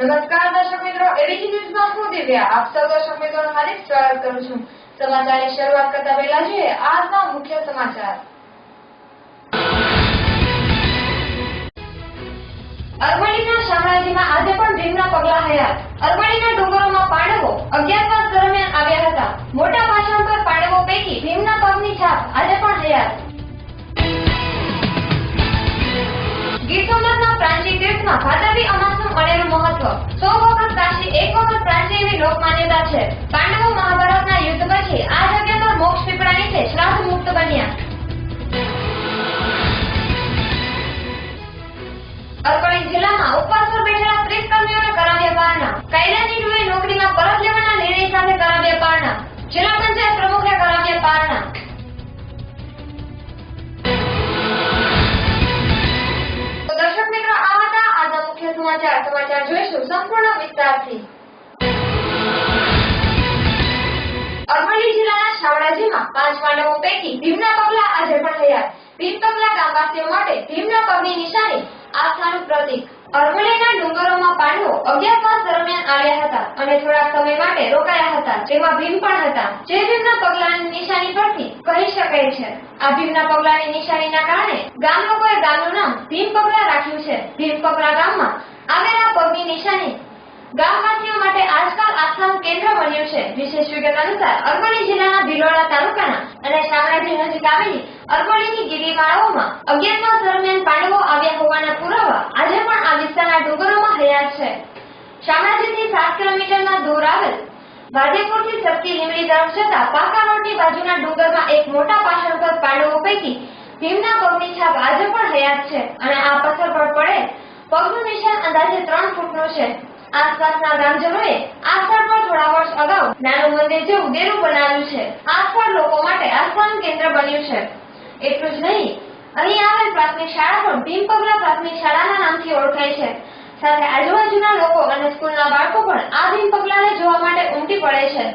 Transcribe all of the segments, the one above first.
નમસ્કાર દર્શક મિત્રો, એબીસી ન્યૂઝમાં હું દિવ્યા આપ સૌ દર્શક મિત્રોનું હાર્દિક સ્વાગત કરું છું। સમાચારની શરૂઆત કરતા પહેલા જોઈએ આજના મુખ્ય સમાચાર। અરવલ્લીના શામળાજીમાં આજે પણ ભીમના પગલા હયાત। અરવલ્લીના ડુંગરોમાં પાંડવો અજ્ઞાતવાસ દરમિયાન આવ્યા હતા। મોટા ભાષણ પર પાંડવો પૈકી ભીમના પગની છાપ આજે પણ હયાત। ગીર સોમનાથના પ્રાંચી તીર્થમાં ભાદરવી અમાસનું અનેરું મહત્વ। 100 વખત કાશી 1 વખત પ્રાંચી એવી લોકમાન્યતા છે। પાંડવો મહાભારતના યુદ્ધ પછી આ જગ્યા પર મોક્ષ પીપળા નીચે શ્રાદ્ધ મુક્ત બન્યા। અરવલ્લી જિલ્લામાં ઉપવાસ પર બેઠેલા 30 કર્મીઓને કરાવ્યા પારણા। કાયદાની રૂએ નોકરીમાં પરત લેવાના નિર્ણય સાથે કરાવ્યા પારણા। જિલ્લા પંચાયત પ્રમુખે કરાવ્યા પારણા। દર્શક મિત્રો, આ હતા આજના મુખ્ય સમાચાર। સમાચાર જોઈશું સંપૂર્ણ વિસ્તારથી। અરવલ્લી જિલ્લાના શામળાજીમાં 5 પાંડવો પૈકી ભીમના પગલા આજે પણ હયાત। ભીમ પગલા ગામવાસીઓ માટે ભીમના પગની નિશાની આસ્થાનું પ્રતીક। અરવલ્લીના ડુંગરોમાં પાંડવો અજ્ઞાતવાસ દરમિયાન આવ્યા હતા અને થોડાક સમય માટે રોકાયા હતા, જેમાં ભીમ પણ હતા, જે ભીમના પગલાની નિશાની પરથી કહી શકાય છે। આ ભીમના પગલાની નિશાનીના કારણે ગામ લોકોએ ગામનું નામ ભીમ પગલા રાખ્યું છે। ભીમ પગલા ગામમાં આવેલા પગની નિશાની ગામવાસીઓ માટે આજકાલ આસ્થાનું કેન્દ્ર બન્યું છે। વિશેષ વિગત અનુસાર અરવલ્લી જિલ્લાના ભિલોડા તાલુકાના અને શામળાજી નજીક આવેલી અરવલ્લીની ગિરિમાળાઓમાં અજ્ઞાતવાસ દરમિયાન પાંડવો આવ્યા હોવાના પુરાવા આજે પણ આ વિસ્તારના ડુંગરોમાં હયાત છે। શામળાજીથી 7 કિલોમીટરના દૂર આવેલ વાદેપુરથી સરકી લીમડી તરફ જતા પાકા રોડની બાજુના ડુંગરમાં એક મોટા પાષણ પર પાંડવો પૈકી ભીમના પગની છાપ આજે પણ હયાત છે અને આ પથ્થર પર પડે પગનું નિશાન અંદાજે 3 ફૂટનું છે। આસપાસના ગ્રામજનોએ આ સ્થળ પર થોડા વર્ષ અગાઉ નાનું મંદિર જેવું ડેરું બનાવ્યું છે। આ સ્થળ લોકો માટે આસ્થાનું કેન્દ્ર બન્યું છે। એટલું જ નહીં, અહીં આવેલ પ્રાથમિક શાળા પણ ભીમ પગલા પ્રાથમિક શાળાના નામથી ઓળખાય છે। સાથે આજુબાજુના લોકો અને સ્કૂલના બાળકો પણ આ ભીમ પગલાને જોવા માટે ઉમટી પડે છે।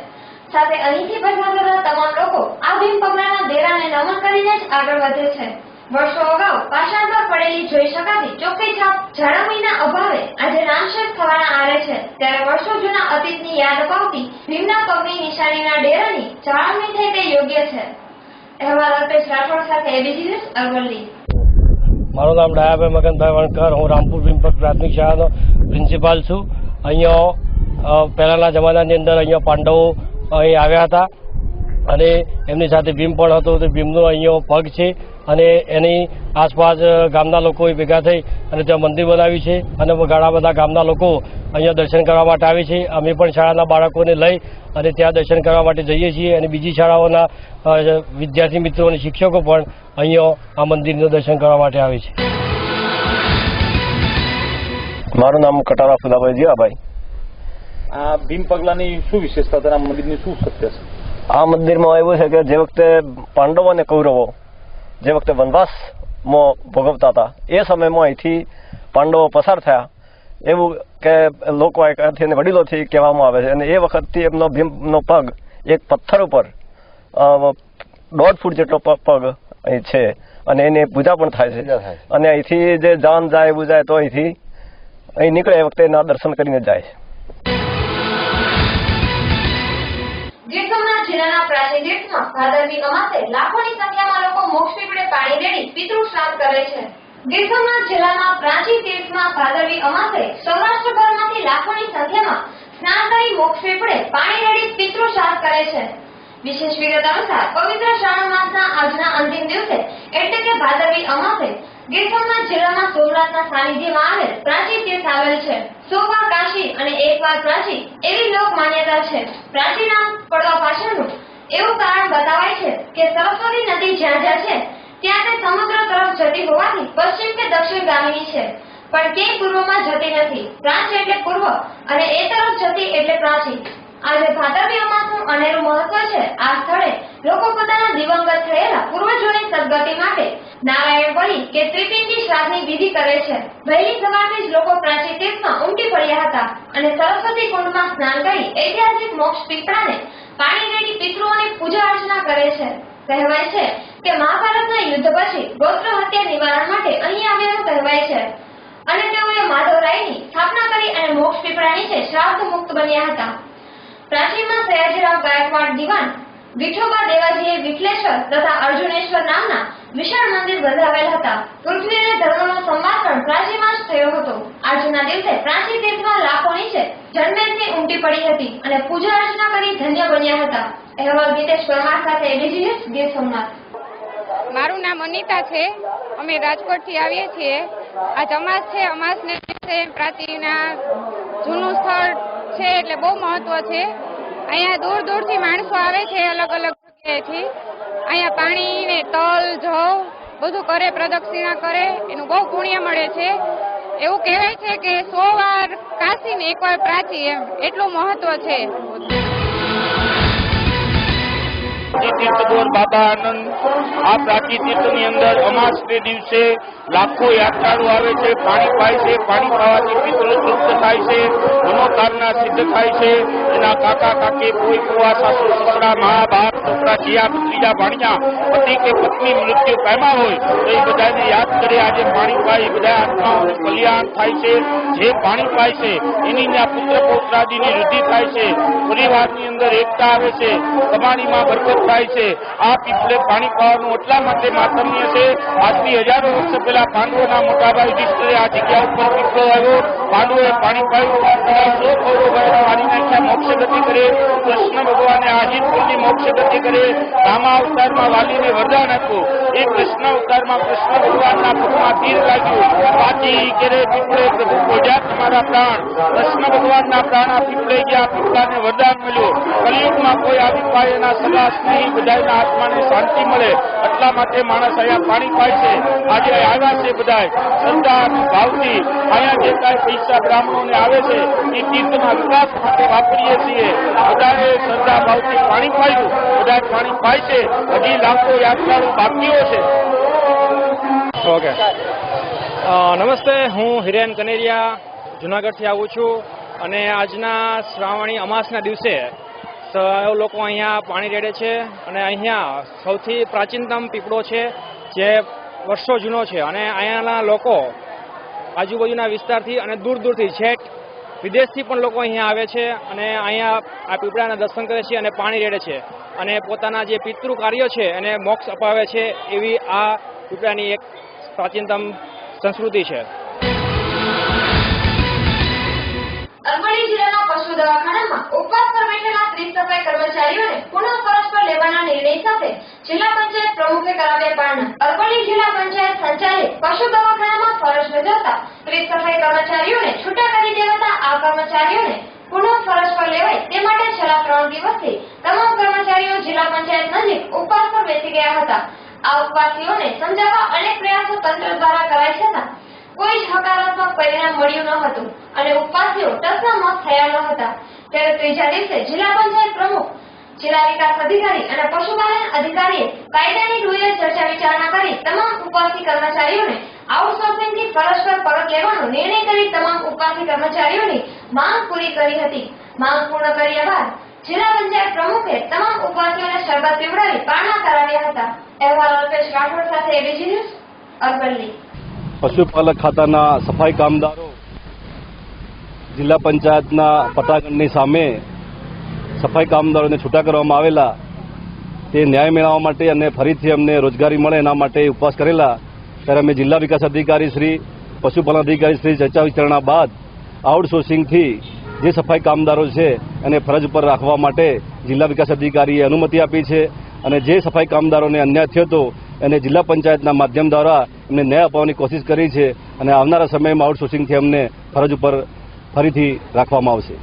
સાથે અહીંથી પસાર થતા તમામ લોકો આ ભીમ પગલાના ડેરાને નમન કરીને જ આગળ વધે છે। વર્ષો અગાઉ પાષાણ પર પડેલી જોઈ શકાતી ચોખ્ખી છાપ જાળવણીના અભાવે આજે નામશેષ થવાના આરે છે। ત્યારે વર્ષો જૂના અતીતની યાદ અપાવતી ભીમના પગની નિશાનીના ડેરાની જાળવણી થાય તે યોગ્ય છે। અહેવાલ અલ્પેશ રાઠોડ સાથે એબીસી ન્યૂઝ અરવલ્લી। મારું નામ ડાયાભાઈ મગનભાઈ વણકર, હું રામપુર ભીમપત પ્રાથમિક શાળાનો પ્રિન્સિપાલ છું। અહીંયા પહેલાના જમાનાની અંદર અહીંયા પાંડવો અહીં આવ્યા હતા અને એમની સાથે ભીમ પણ હતો, તો ભીમનો અહીંયા પગ છે અને એની આસપાસ ગામના લોકો ભેગા થઈ અને ત્યાં મંદિર બનાવ્યું છે અને ઘણા બધા ગામના લોકો અહીંયા દર્શન કરવા માટે આવે છે। અમે પણ શાળાના બાળકોને લઈ અને ત્યાં દર્શન કરવા માટે જઈએ છીએ અને બીજી શાળાઓના વિદ્યાર્થી મિત્રો અને શિક્ષકો પણ અહીંયા આ મંદિરનું દર્શન કરવા માટે આવે છે। મારું નામ કટારા ફુલાભાઈ જીવાભાઈ। આ ભીમ પગલાની શું વિશેષતા છે? આ મંદિરની શું સત્ય છે? આ મંદિરમાં એવું છે કે જે વખતે પાંડવો અને કૌરવો જે વખતે વનવાસમાં ભોગવતા હતા એ સમયમાં અહીંથી પાંડવો પસાર થયા એવું કે લોકો અને વડીલોથી કહેવામાં આવે છે અને એ વખતથી એમનો ભીમનો પગ એક પથ્થર ઉપર 1.5 ફૂટ જેટલો પગ અહીં છે અને એની પૂજા પણ થાય છે અને અહીંથી જે જાન જાય એવું જાય તો અહીંથી અહીં નીકળે એ વખતે એના દર્શન કરીને જાય છે। ગીર સોમનાથ જિલ્લાના પ્રાચીન તીર્થમાં ભાદરવી અમાસે લાખોની સંખ્યામાં લોકો મોક્ષ પીપળે પાણી રેડી પિતૃ શ્રાદ્ધ કરે છે। ગીર સોમનાથ જિલ્લામાં પ્રાચીન તીર્થમાં ભાદરવી અમાસે સૌરાષ્ટ્રભરમાંથી લાખોની સંખ્યામાં સ્નાન કરી મોક્ષ પીપળે પાણી રેડી પિતૃ શ્રાદ્ધ કરે છે। વિશેષ વિગત અનુસાર પવિત્ર શ્રાવણ માસના આજના અંતિમ દિવસે એટલે કે ભાદરવી અમાસે ગીર સોમનાથ જિલ્લામાં સોમનાથના સાનિધ્યમાં આવેલ પ્રાચીન તીર્થ આવેલ છે। 100 વાર કાશી અને 1 વાર પ્રાચી એવી લોક માન્યતા છે। પ્રાચી નામ પડવા પાછળનું એવું કારણ બતાવાય છે કે સરસ્વતી નદી જ્યાં જ્યાં છે ત્યાં તે સમુદ્ર તરફ જતી હોવાથી પશ્ચિમ કે દક્ષિણ ગામીની છે, પણ ક્યાંય પૂર્વમાં જતી નથી। પ્રાંચ એટલે પૂર્વ અને એ તરફ જતી એટલે પ્રાચી। આજે ભાદરવી અમાસનું અનેરું મહત્વ છે। આ સ્થળે લોકો પોતાના દિવંગત થયેલા પૂર્વજોની સદગતિ માટે નારાયણ બલી કે ત્રિપિંડી શ્રાદ્ધની વિધિ કરે છે। વહેલી સવારથી જ લોકો પ્રાચી તીર્થમાં ઉમટી પડ્યા હતા અને સરસ્વતી કુંડમાં સ્નાન કરી ઐતિહાસિક મોક્ષ પીપળાને પાણી રેડી પિતૃઓની પૂજા અર્ચના કરે છે। કહેવાય છે કે મહાભારતના યુદ્ધ પછી ગોત્ર હત્યા નિવારણ માટે અહીં આવ્યાનું કહેવાય છે અને તેઓએ માધવરાયની સ્થાપના કરી અને મોક્ષ પીપળા પીપળા નીચે શ્રાદ્ધ મુક્ત બન્યા હતા. પ્રાચીનમાં સયાજીરાવ ગાયકવાડ દિવાન વિઠોબા દેવાજીએ વિઠલેશ્વર તથા અર્જુનેશ્વર નામના વિશાળ મંદિર બંધાવેલ હતા. પૃથ્વી અને ધર્મનો સંવાદ પણ પ્રાચીમાં જ થયો હતો. આજના દિવસે પ્રાચી તીર્થમાં લાખો નીચે જન્મેજની ઉમટી પડી હતી અને પૂજા અર્ચના કરી ધન્ય બન્યા હતા. અહેવાલ ગીતેશ પરમાર સાથે એબીસી ન્યૂઝ, ગીર સોમનાથ. મારું નામ અનિતા છે. અમે રાજકોટથી આવીએ છીએ. આજ અમાસ છે. અમાસને દિવસે પ્રાચીના જૂનું સ્થળ છે એટલે બહુ મહત્વ છે. અહીંયા દૂર દૂરથી માણસો આવે છે અલગ અલગ જગ્યાએથી. અહીંયા પાણી ને તલ જવ બધું કરે, પ્રદક્ષિણા કરે, એનું બહુ પુણ્ય મળે છે. એવું કહેવાય છે કે 100 વાર કાશી ને 1 વાર પ્રાચી, એમ એટલું મહત્વ છે. તીર્થદોર બાબા આનંદ આ પ્રાચી તીર્થની અંદર અમાસને દિવસે લાખો યાત્રાળુ આવે છે, પાણી પાય છે. પાણી પાવાથી પિતૃ તૃપ્ત થાય છે, મનોકામના સિદ્ધ થાય છે. એના કાકા કાકી, કોઈ કુવા, સાસુ સસરા, મા બાપ, છોકરા, જીયા ભત્રીજા, ભાણિયા, પતિ કે પત્ની મૃત્યુ પામ્યા હોય તો એ બધાને યાદ કરી આજે પાણી પાય. બધા આત્માઓનું કલ્યાણ થાય છે. જે પાણી પાય છે એની પુત્ર પૌત્રાદિની વૃદ્ધિ થાય છે. પરિવારની અંદર એકતા આવે છે, કમાણીમાં બરકત થાય છે. આ પીપળે પાણી પાવાનું એટલા માટે માતમ્ય છે. આજથી હજારો વર્ષ પહેલા પાંડવોના મોટાભાઈ યુધિષ્ઠિરે આ જગ્યા ઉપર પીપળો આવ્યો. પાંડવોએ પાણી પાયું. 100 કૌરવોએ મારી નાખ્યા, મોક્ષ ગતિ કરે. કૃષ્ણ ભગવાને આહિરપુરની મોક્ષ ગતિ કરે. રામા અવતારમાં વાલીને વરદાન આપ્યું. એ કૃષ્ણ અવતારમાં કૃષ્ણ ભગવાનના પગમાં તીર લાગ્યું. પાછી કેરે પીપળે પ્રભુ બોલ્યા તમારા પ્રાણ. કૃષ્ણ ભગવાનના પ્રાણ આ પીપળે ગયા. પીપળાને વરદાન મળ્યું. કલિયુગમાં કોઈ આવી પાય એના સલાસ નહીં, બધાના આત્માને શાંતિ મળે. એટલા માટે માણસ અહીંયા પાણી પાય છે. આજે આવ્યા છે બધા શ્રદ્ધા ભાવથી. અહીંયા જે કાંઈ પૈસા બ્રાહ્મણોને આવે છે એ તીર્થના વિકાસ માટે વાપરીએ છીએ. બધાએ શ્રદ્ધા ભાવથી પાણી પાયું. બધા પાણી પાય છે. હજી લાખો યાત્રાળુ બાકીઓ છે. ઓકે, નમસ્તે. હું હિરેન કનેરિયા જુનાગઢથી આવું છું અને આજના શ્રાવણી અમાસના દિવસે લોકો અહીંયા પાણી રેડે છે અને અહીંયા સૌથી પ્રાચીનતમ પીપળો છે જે વર્ષો જૂનો છે અને અહીંયાના લોકો આજુબાજુના વિસ્તારથી અને દૂર દૂરથી છેક વિદેશથી પણ લોકો અહીંયા આવે છે અને અહીંયા આ પીપળાના દર્શન કરે છે અને પાણી રેડે છે અને પોતાના જે પિતૃ કાર્યો છે એને મોક્ષ અપાવે છે. એવી આ પીપળાની એક પ્રાચીનતમ સંસ્કૃતિ છે. અરવલ્લી જિલ્લાના પશુ દવાખાનામાં ઉપવાસ પર બેઠેલા 30 સફાઈ કર્મચારીઓને પુનઃ ફરજ પર લેવાના નિર્ણય સાથે જિલ્લા પંચાયત પ્રમુખે કરાવ્યા પારણા. અરવલ્લી જિલ્લા પંચાયત સંચાલિત પશુ દવાખાનામાં ફરજ બજાવતા 30 સફાઈ કર્મચારીઓને છૂટા કરી દેવાતા આ કર્મચારીઓને પુનઃ ફરજ પર લેવાય તે માટે છેલ્લા 3 દિવસથી તમામ કર્મચારીઓ જિલ્લા પંચાયત નજીક ઉપવાસ પર બેસી ગયા હતા. આ ઉપવાસીઓને સમજાવવા અનેક પ્રયાસો તંત્ર દ્વારા કરાય છતાં કોઈ જ હકારાત્મક પરિણામ મળ્યું ન હતું અને ઉપવાસીઓ ટસના મત થયા ન હતા. ત્યારે ત્રીજા દિવસે જિલ્લા પંચાયત પ્રમુખ, જિલ્લા વિકાસ અધિકારી અને પશુપાલન અધિકારીએ કાયદાની રૂએ ચર્ચા વિચારણા કરી તમામ ઉપવાસી કર્મચારીઓને આઉટસોર્સિંગથી ફરજ પર પરત લેવાનો નિર્ણય કરી તમામ ઉપવાસી કર્મચારીઓની માંગ પૂરી કરી હતી. માંગ પૂર્ણ કર્યા બાદ જિલ્લા પંચાયત પ્રમુખે તમામ ઉપવાસીઓને શરબત પીવડાવી પારણા કરાવ્યા હતા. અહેવાલ અલ્પેશ રાઠોડ સાથે એબીસી ન્યૂઝ, અરવલ્લી. પશુપાલક ખાતાના સફાઈ કામદારો જિલ્લા પંચાયતના પટાગણની સામે સફાઈ કામદારોને છૂટા કરવામાં આવેલા તે ન્યાય મેળવવા માટે અને ફરીથી અમને રોજગારી મળે એના માટે ઉપવાસ કરેલા. ત્યારે અમે જિલ્લા વિકાસ અધિકારી શ્રી, પશુપાલન અધિકારી શ્રી ચર્ચા વિચારણા બાદ આઉટસોર્સિંગથી જે સફાઈ કામદારો છે એને ફરજ પર રાખવા માટે જિલ્લા વિકાસ અધિકારીએ અનુમતિ આપી છે અને જે સફાઈ કામદારોને અન્યાય થયો હતો એને જિલ્લા પંચાયતના માધ્યમ દ્વારા એમને ન્યાય અપાવવાની કોશિશ કરી છે અને આવનારા સમયમાં આઉટસોર્સિંગથી અમને ફરજ ઉપર ફરીથી રાખવામાં આવશે.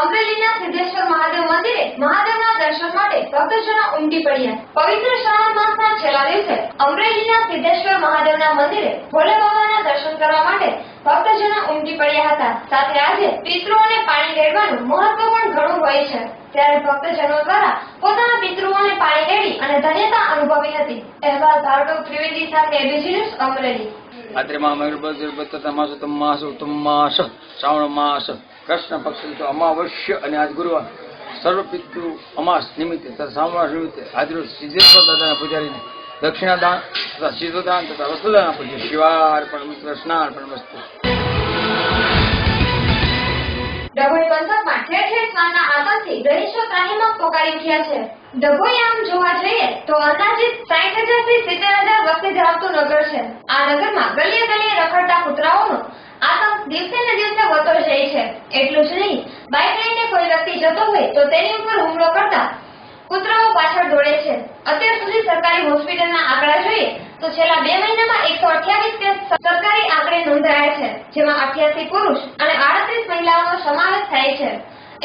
અમરેલીના સિદ્ધેશ્વર મહાદેવ મંદિરે મહાદેવના દર્શન માટે ભક્તજનો ઉમટી પડ્યા. પવિત્ર શ્રાવણ માસના છેલ્લા દિવસે અમરેલીના સિદ્ધેશ્વર મહાદેવના મંદિરે ભોલે બાબાના દર્શન કરવા માટે ભક્તજનો ઉમટી પડ્યા હતા. સાથે આજે પિતૃઓને પાણી રેડવાનું મહત્વ પણ ઘણું હોય છે. ત્યારે ભક્તજનો દ્વારા પોતાના પિતૃઓને પાણી રેડી અને ધન્યતા અનુભવી હતી. અહેવાલ ભાર્ગવ ત્રિવેદી સાથે એબીસી ન્યૂઝ, અમરેલી. શ્રાવણ માસ કૃષ્ણ પક્ષ અમાવસ્ય અને આજ ગુરુવાર સર્વ પિતૃ અમાસ નિમિત્તે તથા શ્રાવણ નિમિત્તે આજરોજ સિદ્ધેશ્વર દાદાના પૂજારીને દક્ષિણાદાન તથા સિદ્ધદાન તથા વસ્તુદાન પૂજ્ય શિવાર્પણ સ્નાર્પણ વસ્તુ. ડભોઈ પંથકમાં ઠેર ઠેર શ્વાનના આતંકથી રહીશો ત્રાહિમામ પોકારી ઉઠ્યા છે. ડભોઈ આમ જોવા જઈએ તો અંદાજિત 60,000 થી 70,000 વસ્તી ધરાવતું નગર છે. આ નગરમાં ગલીએ ગલીએ રખડતા કૂતરાઓનો આતંક દિવસે ને દિવસે વધતો જાય છે. એટલું જ નહીં, બાઇક લઈને કોઈ વ્યક્તિ જતો હોય તો તેની ઉપર હુમલો કરતા કૂતરાઓ પાછળ દોડે છે. અત્યાર સુધી સરકારી હોસ્પિટલના આંકડા જોઈએ તો છેલ્લા 2 મહિનામાં 128 કેસ સરકારી આંકડે નોંધાયા છે, જેમાં 88 પુરુષ અને 38 મહિલાઓનો સમાવેશ થાય છે.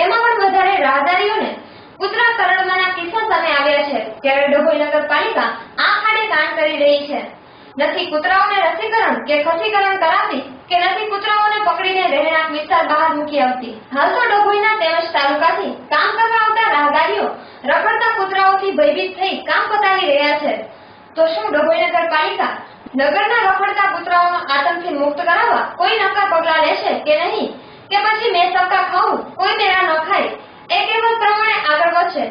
એમાં પણ વધારે રાહદારીઓને કૂતરા કરડવાના કિસ્સા સામે આવ્યા છે. ત્યારે ડભોઈ નગરપાલિકા આંખ આડે કાન કરી રહી છે. નથી કૂતરાઓને રસીકરણ કે ખસીકરણ કરાવતી કે નથી કૂતરાઓને પકડીને રહેણાંક વિસ્તાર બહાર મૂકી આવતી. હાલ તો ડભોઈના તેમજ તાલુકાથી કામ કરવા આવતા રાહદારીઓ રખડતા કૂતરાઓથી ભયભીત થઈ કામ પતાવી રહ્યા છે. તો શું ડભોઈ નગરપાલિકા નગરના રખડતા કૂતરાઓનો આતંકથી મુક્ત કરાવવા કોઈ નક્કર પગલાં લેશે કે નહીં, કે પછી મેં સબકા ખાવું કોઈ મેળા ન ખાય એ કહેવત પ્રમાણે આગળ વધશે?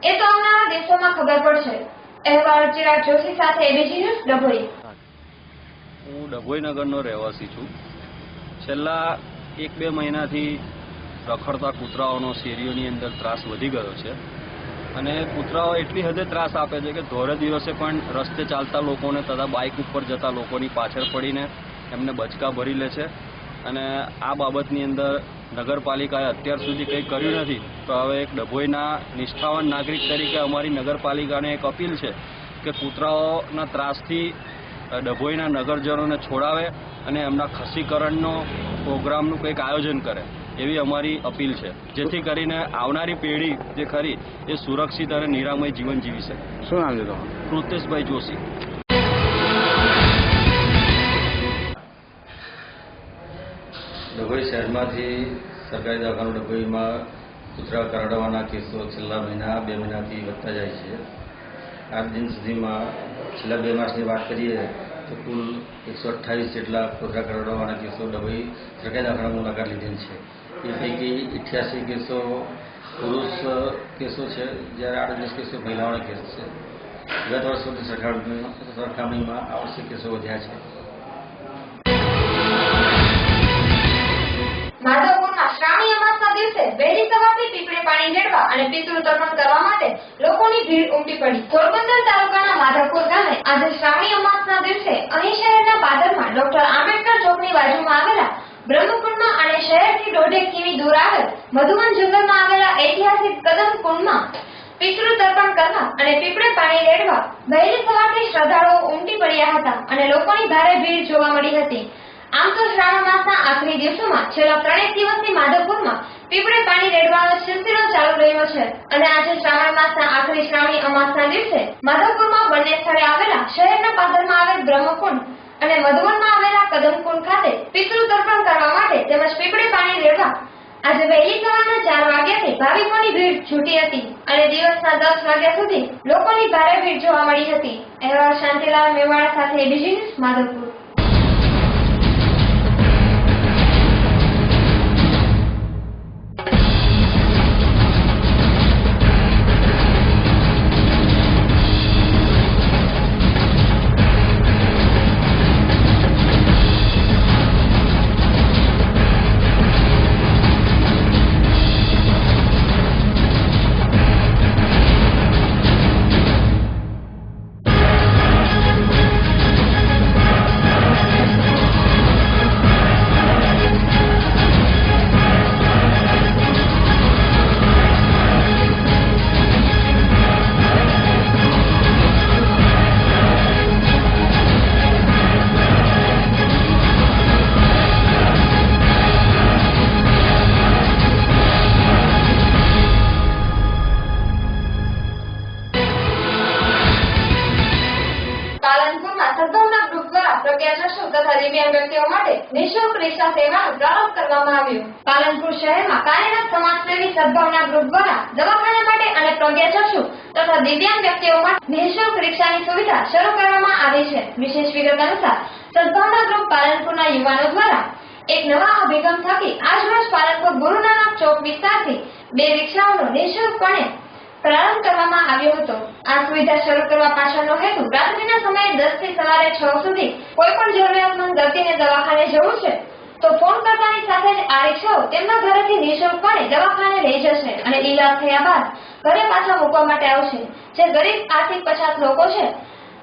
એ તો આવનારા દિવસોમાં ખબર પડશે. અહેવાલ ચિરાગ જોશી સાથે એબીસી ન્યૂઝ ડભોઈ. હું ડભોઈ નગરનો રહેવાસી છું. છેલ્લા 1-2 મહિનાથી રખડતા કૂતરાઓનો શેરીઓની અંદર ત્રાસ વધી ગયો છે અને કૂતરાઓ એટલી હદે ત્રાસ આપે છે કે ધોળે દિવસે પણ રસ્તે ચાલતા લોકોને તથા બાઇક ઉપર જતા લોકોની પાછળ પડીને એમને બચકા ભરી લે છે. અને આ બાબતની અંદર નગરપાલિકાએ અત્યાર સુધી કંઈ કર્યું નથી. તો હવે એક ડભોઈના નિષ્ઠાવાન નાગરિક તરીકે અમારી નગરપાલિકાને એક અપીલ છે કે કૂતરાઓના ત્રાસથી ડભોઈના નગરજનોને છોડાવે અને એમના ખસીકરણનો પ્રોગ્રામનું કંઈક આયોજન કરે એવી અમારી અપીલ છે, જેથી કરીને આવનારી પેઢી જે ખરી એ સુરક્ષિત અને નિરામય જીવન જીવી શકે. શું નામ છે તમારું? કૃતેશભાઈ જોશી. ડભોઈ શહેરમાંથી સરકારી દવાખાનું ડભોઈમાં કૂતરા કરડવાના કેસો છેલ્લા 2 મહિનાથી વધતા જાય છે. આજ દિન સુધીમાં છેલ્લા 2 માસની વાત કરીએ તો કુલ 128 જેટલા કૂતરા કરડવાના કેસો ડભોઈ સરકારી દવાખાનામાં મુલાકાત લીધેલ છે. એ પૈકી 88 કેસો પુરુષ કેસો છે, જ્યારે 38 કેસો મહિલાઓના કેસ છે. ગત વર્ષોની સરખામણીમાં આ વર્ષે કેસો વધ્યા છે. માધવપુરના શ્રાવણી અમાસના દિવસે વહેલી સવારથી પીપળે પાણી રેડવા અને પિતૃ તર્પણ કરવા માટે લોકોની ભીડ ઉમટી પડી. પોરબંદર તાલુકાના માધવપુર ગામે આજે શ્રાવણી અમાસના દિવસે અહીં શહેરના પાદરમાં ડોક્ટર આંબેડકર ચોકની બાજુમાં આવેલા બ્રહ્મકુંડમાં અને શહેરથી 1.5 કિમી દૂર આવેલ મધુવન જંગલમાં આવેલા ઐતિહાસિક કદમકુંડમાં પિતૃ તર્પણ કરવા અને પીપળે પાણી રેડવા વહેલી સવારથી શ્રદ્ધાળુઓ ઉમટી પડ્યા હતા અને લોકોની ભારે ભીડ જોવા મળી હતી. આમ તો શ્રાવણ માસના આખરી દિવસોમાં છેલ્લા 3 દિવસથી માધવપુરમાં પીપળે પાણી રેડવાનો સિલસિલો ચાલુ રહ્યો છે અને આજે શ્રાવણ માસના આખરી શ્રાવણી અમાસના દિવસે માધવપુરમાં બંને સ્થળે આવેલા શહેરના પાદરમાં આવેલ બ્રહ્મકુંડ અને મધુવનમાં આવેલા કદમકુંડ ખાતે પિતૃ તર્પણ કરવા માટે તેમજ પીપળે પાણી રેડવા આજે વહેલી સવારના 4 વાગ્યાથી ભાવિકોની ભીડ છૂટી હતી અને દિવસના 10 વાગ્યા સુધી લોકોની ભારે ભીડ જોવા મળી હતી. અહેવાલ શાંતિલાલ મેવાડા સાથે એબીસી ન્યૂઝ માધવપુર. દિવ્યાંગ વ્યક્તિઓ માટે નિઃશુલ્ક રિક્ષા સેવાનો પ્રારંભ કરવામાં આવ્યો. પાલનપુર શહેરમાં કાર્યરત સમાજસેવી સદભાવના ગ્રુપ દ્વારા દવાખાના માટે અને પ્રજ્ઞાચક્ષુ તથા દિવ્યાંગ વ્યક્તિઓ માટે નિઃશુલ્ક રિક્ષાની સુવિધા શરૂ કરવામાં આવી છે. વિશેષ વિગત અનુસાર સદભાવના ગ્રુપ પાલનપુરના યુવાનો દ્વારા એક નવા અભિગમ થકી આજરોજ પાલનપુર ગુરુ નાનક ચોક વિસ્તારથી 2 રિક્ષાઓનો નિઃશુલ્કપણે પ્રારંભ કરવામાં આવ્યો હતો. આ સુવિધા શરૂ કરવા પાછળનો હેતુ રાત્રિના સમયે 10 થી સવારે 6 સુધી કોઈ પણ જરૂરિયાતમંદ દર્દીને દવાખાને જવું છે તો ફોન કરતાની સાથે જ આ રિક્ષાઓ તેમના ઘરેથી નિઃશુલ્કપણે દવાખાને લઈ જશે અને ઈલાજ થયા બાદ ઘરે પાછા મૂકવા માટે આવશે. જે ગરીબ આર્થિક પછાત લોકો છે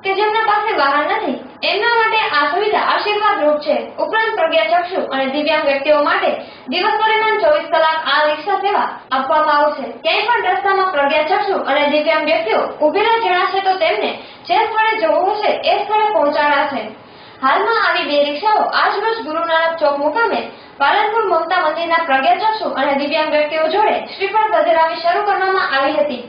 કે જેમના પાસે વાહન નથી એમના માટે આ સુવિધા આશીર્વાદરૂપ છે. ઉપરાંત પ્રજ્ઞાચક્ષુ અને દિવ્યાંગ વ્યક્તિઓ માટે દિવસ દરમિયાન 24 કલાક આ રિક્ષા સેવા આપવામાં આવશે. ક્યાંય પણ રસ્તામાં પ્રજ્ઞાચક્ષુ અને દિવ્યાંગ વ્યક્તિઓ ઉભેલા જણાશે તો તેમને જે સ્થળે જવું હશે એ સ્થળે પહોંચાડાશે. હાલમાં આવી 2 રિક્ષાઓ આજરોજ ગુરુ નાનક ચોક મુકામે પાલનપુર મમતા મંદિરના પ્રજ્ઞાચક્ષુ અને દિવ્યાંગ વ્યક્તિઓ જોડે શ્રીફળ વધેરાવી શરૂ કરવામાં આવી હતી.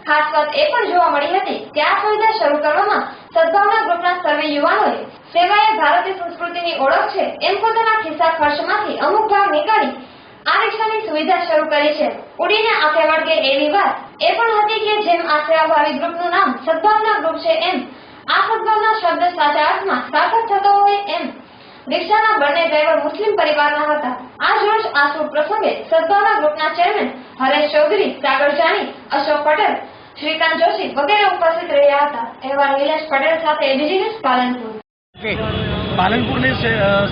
ખાસ વાત એ પણ જોવા મળી હતી કે આ સુવિધા શરૂ કરવામાં સદભાવના ગ્રુપના સર્વે યુવાનોએ સેવાએ ભારતીય સંસ્કૃતિની ઓળખ છે એમ પોતાના ખિસ્સા ખર્ચમાંથી અમુક ભાગ નીકાળી આ રિક્ષાની સુવિધા શરૂ કરી છે. ઉડીને આંખે વળગે એવી વાત એ પણ હતી કે જેમ આ સેવાભાવી ગ્રુપનું નામ સદભાવના ગ્રુપ છે એમ આ સદભાવના શબ્દ સાચા અર્થમાં સાર્થક થતો હોય એમ રિક્ષાના બંને ડ્રાઈવર મુસ્લિમ પરિવારના હતા. આજ રોજ આ શુભ પ્રસંગે સદભાવના ગ્રુપના ચેરમેન હરેશ ચૌધરી, સાગર જાની, અશોક પટેલ, શ્રીકાંત જોશી વગેરે ઉપસ્થિત રહ્યા હતા. અહેવાલ નિલેશ પટેલ સાથે એબીજી ન્યૂઝ પાલનપુર. પાલનપુરની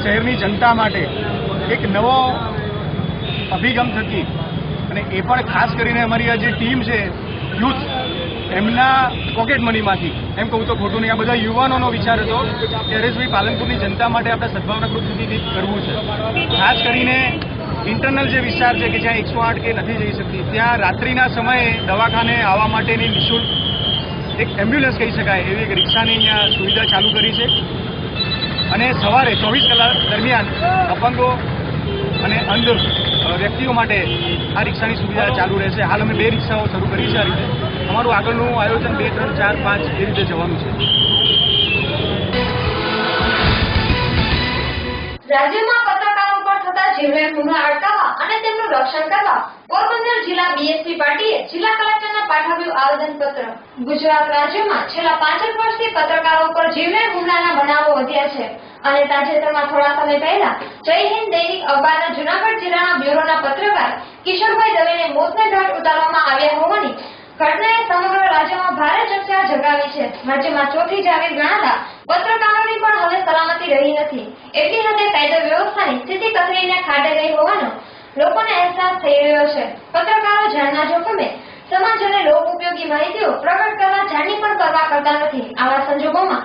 શહેરની જનતા માટે એક નવો અભિગમ થકી અને એ પણ ખાસ કરીને અમારી આ જે ટીમ છે યુથ એમના પોકેટ મનીમાંથી એમ કહું તો ખોટું નહીં, આ બધા યુવાનોનો વિચાર હતો કે હરેશભાઈ પાલનપુરની જનતા માટે આપણે સદભાવના ગ્રુપ સુધી કંઈક કરવું છે. ખાસ કરીને ઇન્ટરનલ જે વિસ્તાર છે કે જ્યાં 108 કે નથી જઈ શકતી ત્યાં રાત્રિના સમયે દવાખાને આવવા માટેની નિઃશુલ્ક એક એમ્બ્યુલન્સ કહી શકાય એવી એક રિક્ષાની અહીંયા સુવિધા ચાલુ કરી છે અને સવારે 24 કલાક દરમિયાન અપંગો અને અંધ વ્યક્તિઓ માટે આ રિક્ષાની સુવિધા ચાલુ રહેશે. હાલ અમે 2 રિક્ષાઓ શરૂ કરી છે. આ રીતે અમારું આગળનું આયોજન 2, 3, 4, 5 એ રીતે જવાનું છે. રાજ્યમાં પત્રકારો પર થતા જીવલેણ હુમલા અટકાવવા અને તેમનું રક્ષણ કરવા પોરબંદર જિલ્લા બીએસપી પાર્ટીએ જિલ્લા કલેક્ટરને પાઠવ્યું આવેદનપત્ર. ગુજરાત રાજ્યમાં છેલ્લા 5 વર્ષથી પત્રકારો પર જીવલેણ હુમલાના બનાવો વધ્યા છે અને તાજેતરમાં થોડા સમય પહેલા જય હિન્દ દૈનિક અખબારના જૂનાગઢ જિલ્લાના બ્યુરોના પત્રકાર કિશોરભાઈ દવેને મોતને ઘાટ ઉતારવામાં આવ્યા હોવાની ઘટનાએ સમગ્ર રાજ્યમાં ભારે ચર્ચા જગાવી છે. રાજ્યમાં ચોથી જાગીર ગણાતા પત્રકારોની પણ હવે સલામતી રહી નથી. એટલી હદે કાયદો વ્યવસ્થાની સ્થિતિ કથળીને ખાડે ગઈ હોવાનો લોકોને અહેસાસ થઈ રહ્યો છે. પત્રકારો જાનના જોખમે સમાજ અને લોક ઉપયોગી માહિતીઓ પ્રગટ કરવા જાણની પણ પરવા કરતા નથી. આવા સંજોગોમાં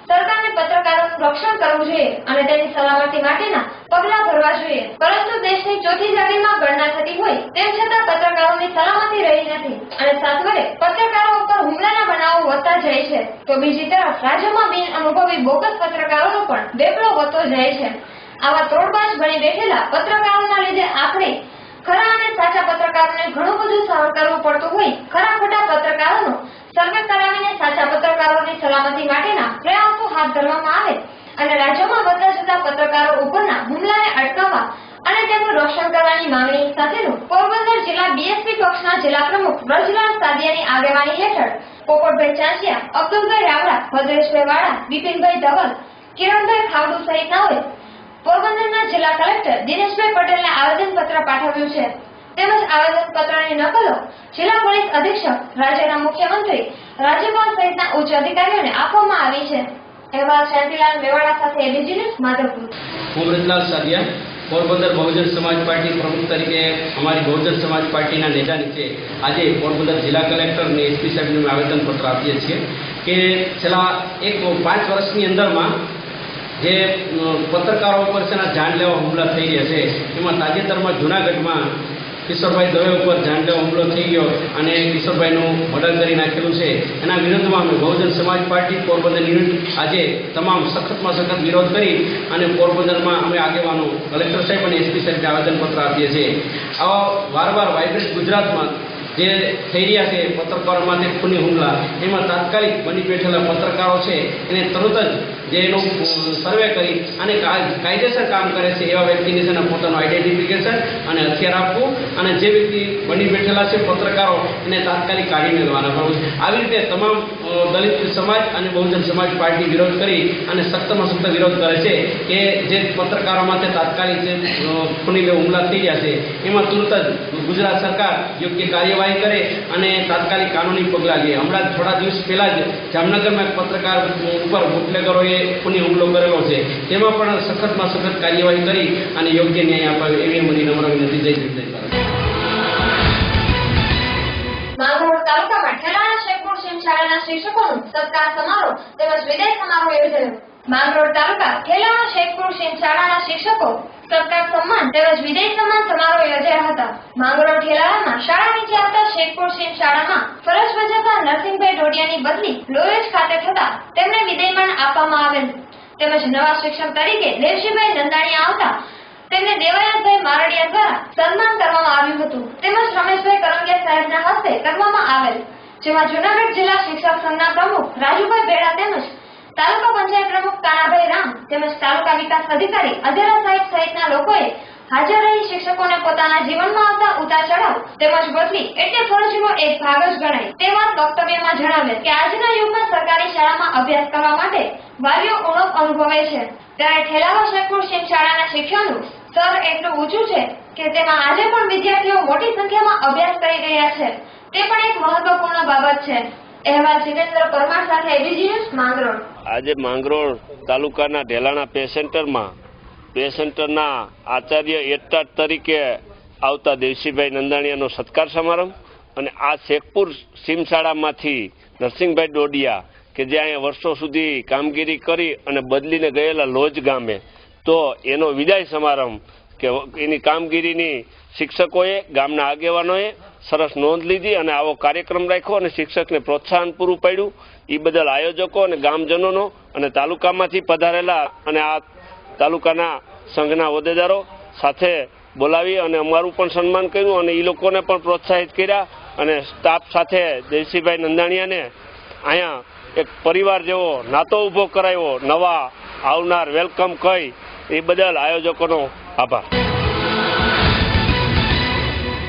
સરકારને પત્રકારોનું રક્ષણ કરવું જોઈએ અને તેની સલામતી માટેના પગલાં ભરવા જોઈએ. પરંતુ દેશની ચોથી જાગીરમાં ગણના થતી હોય તેમ છતાં પત્રકારોની સલામતી રહી નથી અને સાથવડે પત્રકારો ઉપર હુમલાના બનાવો વધતા જાય છે તો બીજી તરફ રાજ્યમાં બિન અનુભવી બોગસ પત્રકારોનો પણ વેપલો વધતો જાય છે. આવા ત્રોડબાજ બની બેઠેલા પત્રકારોના લીધે આપણે ખરા અને સાચા પત્રકારોને ઘણું બધું સહન કરવું પડતું હોય ખરા ખોટા પત્રકારોનો સર્વે કરાવીને સાચા પત્રકારોની સલામતી માટેના પ્રયાસો હાથ ધરવામાં આવે અને રાજ્યમાં વધતા જતા પત્રકારો ઉપરના હુમલાને અટકાવવા અને તેમનું રક્ષણ કરવાની માંગણી સાથેનું પોરબંદર જિલ્લા બીએસપી પક્ષના જિલ્લા પ્રમુખ બ્રજરાજ સાદિયાની આગેવાની હેઠળ પોપટભાઈ ચાંચિયા, અબ્દુલભાઈ રાવડા, ભદ્રેશભાઈ વાળા, બિપિનભાઈ ધવલ, કિરણભાઈ ખાવડુ સહિતનાઓએ પોરબંદરના જિલ્લા કલેક્ટર દિનેશભાઈ પટેલને આવેદનપત્ર પાઠવ્યું છે. તેમજ આવેદનપત્રની નકલો જિલ્લા પોલીસ અધિક્ષક, રાજ્યના મુખ્યમંત્રી, રાજ્યપાલ સહિતના ઉચ્ચ અધિકારીઓને આપવામાં આવી છે. અહેવાલ શાંતિલાલ મેવાડા સાથે એબીજી ન્યૂઝ માધવપુર. હું બ્રજરાજ સાદિયા પોરબંદર બહુજન સમાજ પાર્ટી પ્રમુખ તરીકે અમારી બહુજન સમાજ પાર્ટીના નેજા નીચે આજે પોરબંદર જિલ્લા કલેક્ટર અને એસપી સાહેબને આવેદનપત્ર આપીએ છીએ કે છેલ્લા 5 વર્ષની અંદરમાં જે પત્રકારો ઉપર છે જાનલેવા હુમલા થઈ રહ્યા છે એમાં તાજેતરમાં જૂનાગઢમાં કિશોરભાઈ દવે ઉપર જાનલેવા હુમલો થઈ ગયો અને કિશોરભાઈનું મર્ડર કરી નાખેલું છે. એના વિરોધમાં અમે બહુજન સમાજ પાર્ટી પોરબંદર યુનિટ આજે તમામ સખતમાં સખત વિરોધ કરી અને પોરબંદરમાં અમે આગેવાનો કલેક્ટર સાહેબ અને એસપી સાહેબને આવેદનપત્ર આપીએ છીએ. આવા વારવાર વાઇબ્રન્ટ ગુજરાતમાં જે થઈ રહ્યા છે પત્રકારોમાંથી ખૂની હુમલા એમાં તાત્કાલિક બની બેઠેલા પત્રકારો છે એને તરત જ જે એનું સર્વે કરી અને કાયદેસર કામ કરે છે એવા વ્યક્તિને છે પોતાનું આઈડેન્ટિફિકેશન અને હથિયાર આપવું અને જે વ્યક્તિ બની બેઠેલા છે પત્રકારો એને તાત્કાલિક કાઢી મેળવવાના. આવી રીતે તમામ દલિત સમાજ અને બહુજન સમાજ પાર્ટી વિરોધ કરી અને સખ્તમાં સખ્ત વિરોધ કરે છે કે જે પત્રકારો માટે તાત્કાલિક જે ખૂની હુમલા થઈ રહ્યા છે એમાં તુરંત જ ગુજરાત સરકાર યોગ્ય કાર્યવાહી કરે અને તાત્કાલિક કાનૂની પગલાં લે. હમણાં થોડા દિવસ પહેલા જ જામનગરમાં એક પત્રકાર ઉપર બુટલેગરોએ ખૂની હુમલો કરેલો છે. તેમાં પણ સખતમાં સખત કાર્યવાહી કરી અને યોગ્ય ન્યાય અપાવે એવી અમારી નમ્ર વિનંતી. જય હિન્દ, જય ભારત. માંગરોળ તાલુકામાં ઠેલાણા શેખપુર સીમ શાળાના શિક્ષકોનું સત્કાર સમારોહ તેમજ વિદાય સમારોહ યોજાયો. માંગરોળ તાલુકા ઠેલાણા શેખપુર સીમ શાળાના શિક્ષકો સત્કાર સન્માન તેમજ વિદાય સન્માન સમારોહ યોજાયા હતા. માંગરોળ ઠેલાણામાં શાળા નીચે આવતા શેખપુર સીમ શાળામાં ફરજ બજાવતા નરસિંહભાઈ ડોડિયાની બદલી લોહેજ ખાતે થતા તેમને વિદાયમાન આપવામાં આવેલ તેમજ નવા શિક્ષક તરીકે દેવશીભાઈ નંદાણી આવતા તેમને દેવાયતભાઈ મારડિયા દ્વારા સન્માન કરવામાં આવ્યું હતું તેમજ રમેશભાઈ કરંગિયા સાહેબના હસ્તે કરવામાં આવેલ, જેમાં જૂનાગઢ જિલ્લા શિક્ષક સંઘના પ્રમુખ રાજુભાઈ બેડા તેમજ તાલુકા પંચાયત પ્રમુખ કાનાભાઈ રામ તેમજ તાલુકા વિકાસ અધિકારી અધેરા સાહેબ સહિતના લોકોએ હાજર રહી શિક્ષકોને પોતાના જીવનમાં આવતા ઉતાર ચઢાવ તેમજ બદલી એટલે ફરજનો એક ભાગ જ ગણાય તે વાત વક્તવ્યમાં જણાવેલ કે આજના યુગમાં સરકારી શાળામાં અભ્યાસ કરવા માટે વાલીઓ ઉણપ અનુભવે છે ત્યારે ઠેલાવા શેખપુર સીમ શાળાના શિક્ષણનું સ્તર એટલું ઊંચું છે કે તેમાં આજે પણ વિદ્યાર્થીઓ મોટી સંખ્યામાં અભ્યાસ કરી રહ્યા છે તે પણ એક મહત્વપૂર્ણ બાબત છે. અહેવાલ જીતેન્દ્ર પરમાર સાથે એબીજી ન્યૂઝ માંગરોળ. આજે માંગરોળ તાલુકાના ઢેલાણા પે સેન્ટરના આચાર્ય એટાટ તરીકે આવતા દેવશીભાઈ નંદાણીયાનો સત્કાર સમારંભ અને આ શેખપુર સીમ શાળામાંથી નરસિંહભાઈ ડોડિયા કે જે અહીંયા વર્ષો સુધી કામગીરી કરી અને બદલીને ગયેલા લોજ ગામે, તો એનો વિદાય સમારંભ કે એની કામગીરીની શિક્ષકોએ ગામના આગેવાનોએ સરસ નોંધ લીધી અને આવો કાર્યક્રમ રાખ્યો અને શિક્ષકને પ્રોત્સાહન પૂરું પાડ્યું. એ બદલ આયોજકો અને ગામજનોનો અને તાલુકામાંથી પધારેલા અને આ તાલુકાના સંઘના હોદ્દેદારો સાથે બોલાવી અને અમારું પણ સન્માન કર્યું અને એ લોકોને પણ પ્રોત્સાહિત કર્યા અને સ્ટાફ સાથે દેવશીભાઈ નંદાણીયાને અહીંયા એક પરિવાર જેવો નાતો ઊભો કરાયો, નવા આવનાર વેલકમ કહી એ બદલ આયોજકોનો આભાર.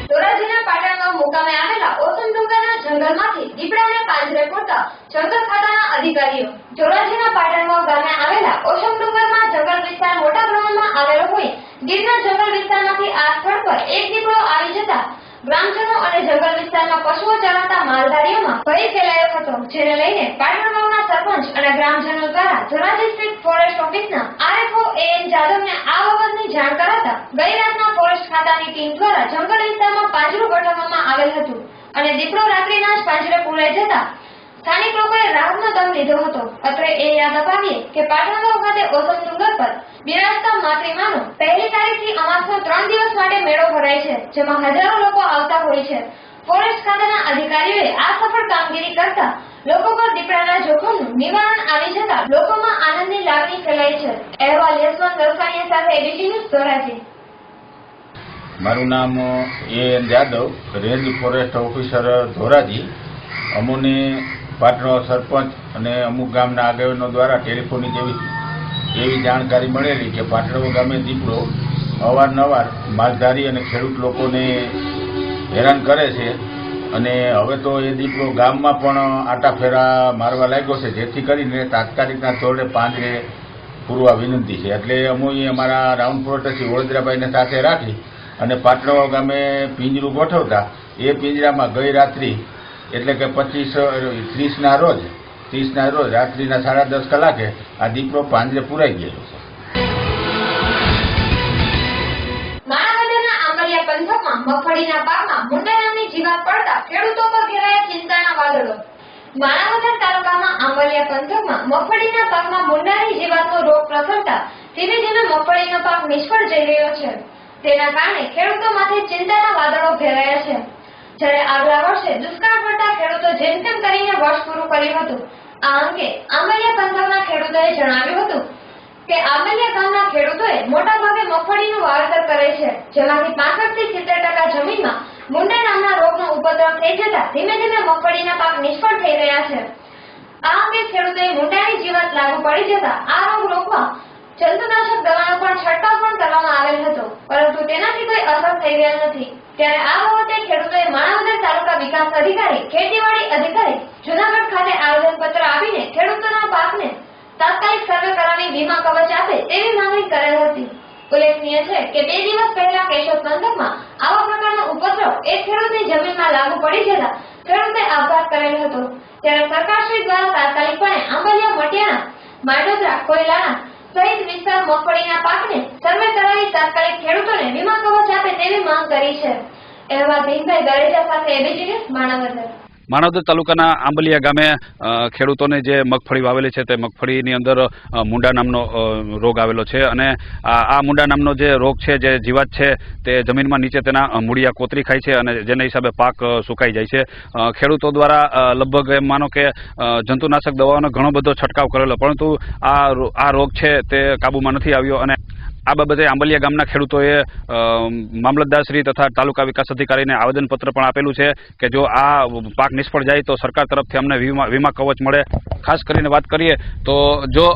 ધોરાજીના પાટણગામ મુકામે આવેલા ઓસમ ડુંગરના જંગલમાંથી દીપડાને પાંજરે પૂરતા જંગલ ખાતાના અધિકારીઓ. ધોરાજીના પાટણગામ ગામે આવેલા ઓસમ ડુંગરમાં જંગલ વિસ્તાર મોટા પ્રમાણમાં આવેલો હોય ગીરના જંગલ વિસ્તારમાંથી આ સ્થળ પર એક દીપડો આવી જતા ગ્રામજનો અને જંગલ વિસ્તારમાં પશુઓ ચરાવતા માલધારીઓમાં ભય ફેલાયો હતો, જેને લઈને પાટણગામના સરપંચ અને ગ્રામજનો દ્વારા ધોરાજી સ્થિત ફોરેસ્ટ ઓફિસના આરએફઓ એએન જાદવને આ બાબતની જાણ કરાતા ગઈ રાતના ફોરેસ્ટ ખાતાની ટીમ દ્વારા જંગલ વિસ્તારમાં પાંજરું ગોઠવવામાં આવેલ હતું અને દીપડો રાત્રિના જ પાંજરે પૂરાઈ જતા સ્થાનિક લોકોએ રાહતનો દમ લીધો હતો. અત્રે એ યાદ અપાવીએ કે પાટણગામ ખાતે ઓસમ ડુંગર પર બિરાજતા માતૃમાનો પહેલી તારીખથી અમાસનો 3 દિવસ માટે મેળો ભરાય છે, જેમાં હજારો લોકો આવતા હોય છે. ફોરેસ્ટ ખાતાના અધિકારીઓએ આ સફળ કામગીરી કરતા લોકો પર દીપડાના જોખમનું નિવારણ આવી જતા લોકોમાં આનંદની લાગણી ફેલાઈ છે. અહેવાલ યશવંત દલસાણીયા સાથે એબીસી ન્યૂઝ ધોરાજી. મારું નામ A N Jadav, range forest officer Dhoraji. અમોને પાટણ સરપંચ અને અમુક ગામના આગેવાનો દ્વારા ટેલિફોનિક એવી જાણકારી મળેલી કે પાટણ ગામે દીપડો અવારનવાર માલધારી અને ખેડૂત લોકોને હેરાન કરે છે અને હવે તો એ દીપડો ગામમાં પણ આટાફેરા મારવા લાગ્યો છે, જેથી કરીને તાત્કાલિકના ધોરણે પાંજરે પૂરવા વિનંતી છે. એટલે અમે અમારા રાઉન્ડ પ્રોટેક્શન વડોદરાભાઈને સાથે રાખી અને પાટણ ગામે પિંજરું ગોઠવતા એ પિંજરામાં ગઈ રાત્રિ એટલે કે 30ના રોજ રાત્રિના 10:30 કલાકે આ દીપડો પાંજરે પૂરાઈ ગયેલો છે. માણાવદરના આંબલિયા પંથકમાં મગફળીના પાકમાં મુંડા નામની જીવાત પડતા ખેડૂતો પર ઘેરાયા ચિંતાના વાદળો. માણાવદર તાલુકામાં આંબલિયા પંથકમાં મગફળીના પાકમાં મુંડાની જીવાતનો રોગ પ્રસરતા ધીમે ધીમે મગફળીનો પાક નિષ્ફળ જઈ રહ્યો છે. તેના કારણે ખેડૂતો માથે ચિંતાના વાદળો ઘેરાયા છે. જ્યારે આગલા વર્ષે દુષ્કાળ પડતા ખેડૂતો જેમ તેમ કરીને વર્ષ પૂરું કર્યું હતું. આ અંગે આંબલિયા પંથકના ખેડૂતોએ જણાવ્યું હતું કે આંબલિયા ગામના ખેડૂતોએ મોટા ભાગે મગફળીનું વાવેતર કરે છે, જેમાંથી 65 થી 70% જમીનમાં મુંડા નામના રોગનો ઉપદ્રવ થઈ જતા ધીમે ધીમે મગફળીના પાક નિષ્ફળ થઈ રહ્યા છે. આ અંગે ખેડૂતોએ મુંડાની જીવાત લાગુ પડી જતા આ રોગ રોકવા જંતુનાશક દવાનો પણ છંટકાવ પણ કરવામાં આવેલ હતો, પરંતુ તેનાથી કોઈ અસર થઈ રહેલ નથી. ત્યારે આ બાબતે ખેડૂતોએ માણાવદર તાલુકા વિકાસ અધિકારી, ખેતીવાડી અધિકારી જૂનાગઢ ખાતે આવેદનપત્ર આપીને ખેડૂતોના પાકને તાત્કાલિક સર્વે કરાવી વીમા કવચ આપે તેવી માંગણી કરેલ હતી. ઉલ્લેખનીય છે કે 2 દિવસ પહેલા કેશોદ પંથકમાં આવા પ્રકારનો ઉપદ્રવ એક ખેડૂતની જમીનમાં લાગુ પડી જતા ખેડૂતે આપઘાત કરેલ હતો. ત્યારે સરકારશ્રી દ્વારા તાત્કાલિકપણે આંબલિયા મટિયાના માંડોદરા કોયલાના સહિત વિસ્તાર મગફળીના પાકને સર્વે કરાવી તાત્કાલિક ખેડૂતોને વીમા કવચ આપે તેવી માંગ કરી છે. અહેવાલ ભીમભાઈ દરેજા સાથે એબીજી ન્યૂઝ માણાવદર. માણાવદર તાલુકાના આંબલિયા ગામે ખેડૂતોને જે મગફળી વાવેલી છે તે મગફળીની અંદર મુંડા નામનો રોગ આવેલો છે અને આ મુંડા નામનો જે રોગ છે, જે જીવાત છે, તે જમીનમાં નીચે તેના મૂળિયા કોતરી ખાય છે અને જેના હિસાબે પાક સુકાઈ જાય છે. ખેડૂતો દ્વારા લગભગ એમ માનો કે જંતુનાશક દવાઓનો ઘણો બધો છંટકાવ કરેલો, પરંતુ આ રોગ છે તે કાબૂમાં નથી આવ્યો અને આ બાબતે આંબલિયા ગામના ખેડૂતોએ મામલતદારશ્રી તથા તાલુકા વિકાસ અધિકારીને આવેદનપત્ર પણ આપેલું છે કે જો આ પાક નિષ્ફળ જાય તો સરકાર તરફથી અમને વીમા કવચ મળે. ખાસ કરીને વાત કરીએ તો જો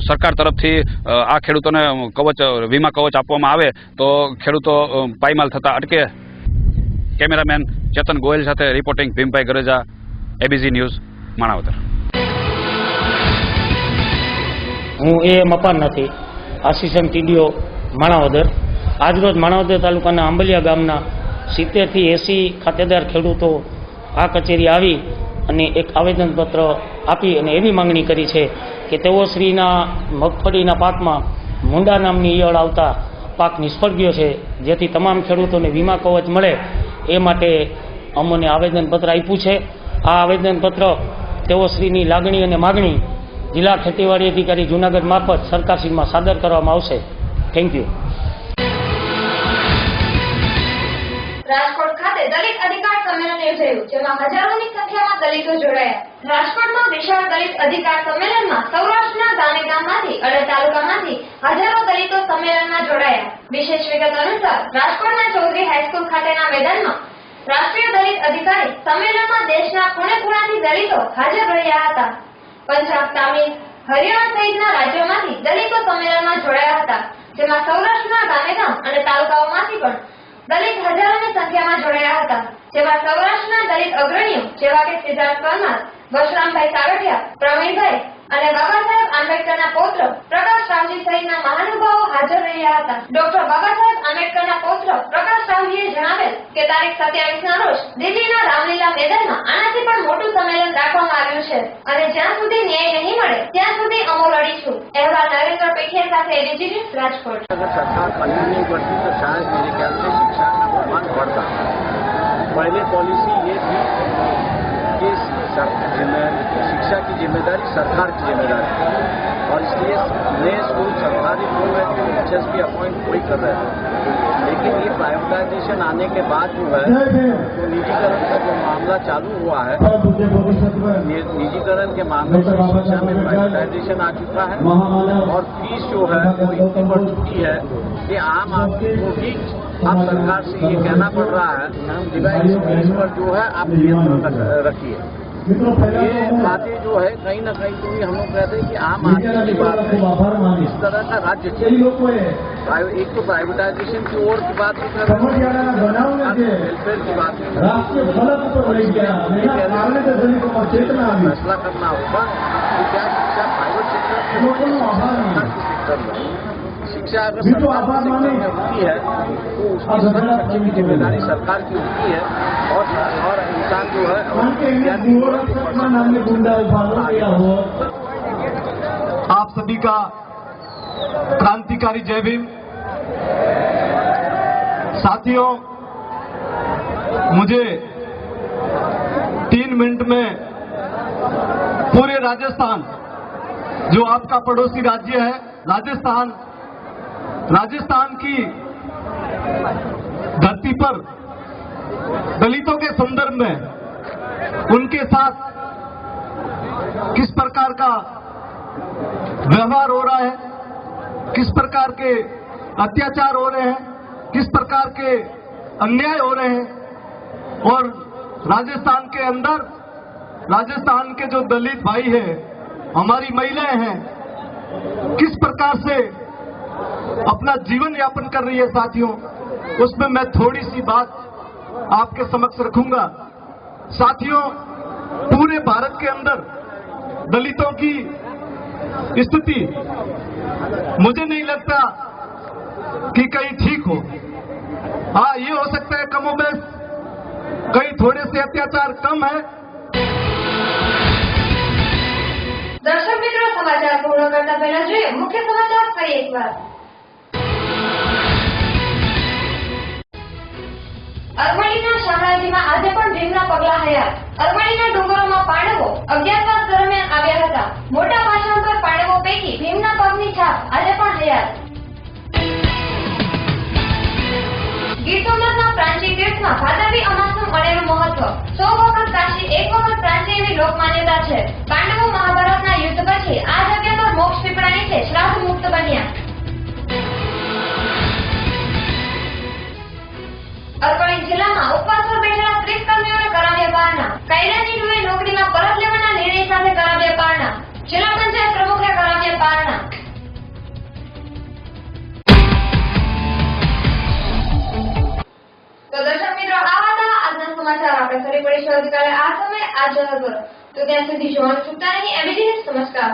સરકાર તરફથી આ ખેડૂતોને વીમા કવચ આપવામાં આવે તો ખેડૂતો પાયમાલ થતા અટકે. કેમેરામેન ચેતન ગોયલ સાથે reporting Bhimbhai Gareja, ABC news, Manavadar. હું મપાન નથી, આસિસ્ટન્ટ ટીડીઓ માણાવદર. આજરોજ માણાવદર તાલુકાના આંબલિયા ગામના 70 થી 80 ખાતેદાર ખેડૂતો આ કચેરી આવી અને એક આવેદનપત્ર આપી અને એવી માંગણી કરી છે કે તેઓ શ્રીના મગફળીના પાકમાં મુંડા નામની ઈયળ આવતા પાક નિષ્ફળ ગયો છે, જેથી તમામ ખેડૂતોને વીમા કવચ મળે એ માટે અમોને આવેદનપત્ર આપ્યું છે. આ આવેદનપત્ર તેઓ શ્રીની લાગણી અને માગણી જિલ્લા ખેતીવાડી અધિકારી જૂનાગઢ મારફત સરકારશ્રીમાં સાદર કરવામાં આવશે. Thank you. રાજકોટ ખાતે દલિત અધિકાર સંમેલન યોજાયું, જેમાં હજારોની સંખ્યામાં દલિતો જોડાયા. રાજકોટમાં વિશાળ દલિત અધિકાર સંમેલનમાં સૌરાષ્ટ્રના ગામે-ગામમાંથી અને તાલુકામાંથી હજારો દલિતો સંમેલનમાં જોડાયા. વિશેષ વિગત અનુસાર રાજકોટના ચૌધરી હાઈસ્કૂલ ખાતેના મેદાનમાં રાષ્ટ્રીય દલિત અધિકારી સંમેલનમાં દેશના ખૂણે-ખૂણાથી દલિતો હાજર રહ્યા હતા. પંજાબ, તામિલ, હરિયાણા સહિતના રાજ્યોમાંથી દલિતો સંમેલનમાં જોડાયા હતા, જેમાં સૌરાષ્ટ્રના ગામે-ગામ અને તાલુકાઓમાંથી પણ દલિત હજારોની સંખ્યામાં જોડાયા હતા. જેમાં સૌરાષ્ટ્રના દલિત અગ્રણીઓ જેવા કે સિદ્ધાર્થ પરમાર, બશરામભાઈ સાગઠિયા, પ્રવીણભાઈ અને બાબા સાહેબ આંબેડકરના પૌત્ર પ્રકાશ રાવજી સહિતના મહાનુભાવો હાજર રહ્યા હતા. ડોક્ટર બાબા સાહેબ આંબેડકરના પૌત્ર પ્રકાશ રાવજીએ જણાવેલ કે તારીખ 27ના રોજ દિલ્હીના રામલીલા મેદાનમાં આનાથી પણ મોટું સંમેલન રાખવામાં આવ્યું છે અને જ્યાં સુધી ન્યાય નહીં મળે ત્યાં સુધી અમો લડીશું. અહેવાલ નરેન્દ્ર પેઠિયા સાથે એબીજી ન્યૂઝ, રાજકોટ. सरकार पलटी नहीं पड़ती तो शायद मेरे ख्याल से शिक्षा का प्रमाण बढ़ता. पहले पॉलिसी ये थी कि शिक्षा की जिम्मेदारी सरकार की जिम्मेदारी है और इसलिए नए स्कूल सरकारी स्कूल में टीचर्स भी अपॉइंट कोई कर रहे थे. लेकिन ये प्राइवेटाइजेशन आने के बाद जो है तो निजीकरण का जो मामला चालू हुआ है, निजीकरण के मामले से शिक्षा में प्राइवेटाइजेशन आ चुका है और फीस जो है वो इतनी बढ़ चुकी है कि आम आदमी को भी अब सरकार से ये कहना पड़ रहा है कि भाई इस फीस पर जो है आप नियंत्रण रखिए. ये बातें जो है कहीं ना कहीं तो हम लोग कहते हैं कि आम आदमी की बात है. इस तरह का राज्य चाहिए. एक तो प्राइवेटाइजेशन की ओर की बात वेलफेयर की बात फैसला करना होगा कि क्या शिक्षा प्राइवेट सेक्टर में शिक्षा अगर सरकार सेक्टर में होती है तो उसकी खर्चे की जिम्मेदारी सरकार की होती है और इंसान जो है आप सभी का क्रांतिकारी जय भीम. साथियों, मुझे 3 मिनट में पूरे राजस्थान, जो आपका पड़ोसी राज्य है राजस्थान की धरती पर दलितों के संदर्भ में उनके साथ किस प्रकार का व्यवहार हो रहा है, किस प्रकार के अत्याचार हो रहे हैं, किस प्रकार के अन्याय हो रहे हैं और राजस्थान के अंदर राजस्थान के जो दलित भाई हैं, हमारी महिलाएं हैं, किस प्रकार से अपना जीवन यापन कर रही है साथियों, उसमें मैं थोड़ी सी बात आपके समक्ष रखूंगा. साथियों, पूरे पूरे भारत के अंदर दलितों की स्थिति मुझे नहीं लगता कि कहीं ठीक हो। हाँ, ये हो सकता है कमोबेश कहीं थोड़े से अत्याचार कम है। दर्शक मित्रों, समाचार पूर्ण करता पहला જોઈએ મુખ્ય સમાચાર ફરી એકવાર। અરવલ્લીના શામળાજીમાં આજે પણ ભીમના પગલા હયાત। અરવલ્લીના ડુંગરોમાં પાંડવો અજ્ઞાતવાસ દરમિયાન આવ્યા હતા। મોટા ભાષાંતર પાંડવો પૈકી ભીમના પગની છાપ આજે પણ હયાત। ગીર સોમનાથના પ્રાંચી તીર્થમાં ભાદરવી અમાસનું અનેરું મહત્વ। 100 વખત કાશી 1 વખત પ્રાંચી એવી લોકમાન્યતા છે। પાંડવો મહાભારતના યુદ્ધ પછી આ જગ્યા પર મોક્ષ પીપળાની છે શ્રાદ્ધ મુક્ત બન્યા। અરવલ્લી જિલ્લામાં ઉપવાસ પર બેઠેલા 30 કર્મીઓને કરાવ્યા બહારના। કાયદાની રૂએ નોકરીમાં પરત લેવાના નિર્ણય સાથે કરાવ્યા બહારના। જિલ્લા પંચાયત પ્રમુખે કરાવ્યા બહારના। તો દર્શક મિત્રો, આ હતા આજના સમાચાર। આપણે ફરી મળીશું આવતીકાલે આ સમયે આ જગત પર। તો ત્યાં સુધી જોવાનું ચૂકતા નહીં। એબીજી નમસ્કાર।